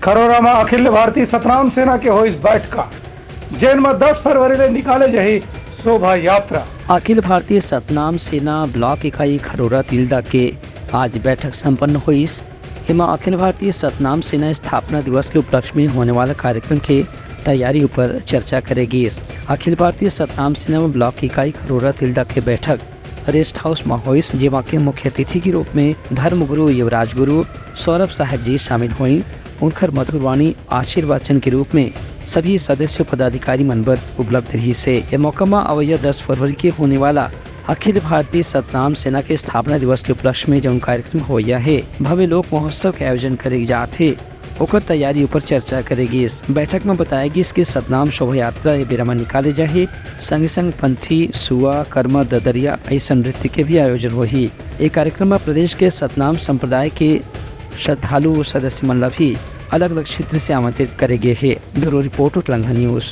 खरोरा में अखिल भारतीय सतनाम सेना के हो इस बैठका जेन में 10 फरवरी ले निकाले जही शोभा यात्रा। अखिल भारतीय सतनाम सेना ब्लॉक इकाई खरोरा तिल्दा के आज बैठक संपन्न हुई। इसमें अखिल भारतीय सतनाम सेना स्थापना दिवस के उपलक्ष्य में होने वाले कार्यक्रम के तैयारियों पर चर्चा करेगी। अखिल भारतीय सतनाम सेना ब्लॉक इकाई खरोरा तिल्दा के बैठक रेस्ट हाउस में हुई, जेमा के मुख्य अतिथि के रूप में धर्मगुरु युवराज गुरु सौरभ साहब जी शामिल हुई। उनकर मधुरवाणी आशीर्वाचन के रूप में सभी सदस्य पदाधिकारी मनबर उपलब्ध रही से। यह मौका में अवैया 10 फरवरी के होने वाला अखिल भारतीय सतनाम सेना के स्थापना दिवस के उपलक्ष्य में जो कार्यक्रम होया है भव्य लोक महोत्सव के आयोजन करे जाते ओकर तैयारी ऊपर चर्चा करेगी। इस बैठक में बताएगी इसके सतनाम शोभा यात्रा बेरा निकाले जाए, संग संग पंथी सुआ कर्मा ददरिया ऐसा नृत्य के भी आयोजन होही। एक कार्यक्रम में प्रदेश के सतनाम संप्रदाय के श्रद्धालु सदस्य मन भी अलग अलग क्षेत्र से आमंत्रित करेंगे है। Bureau report Telangana news.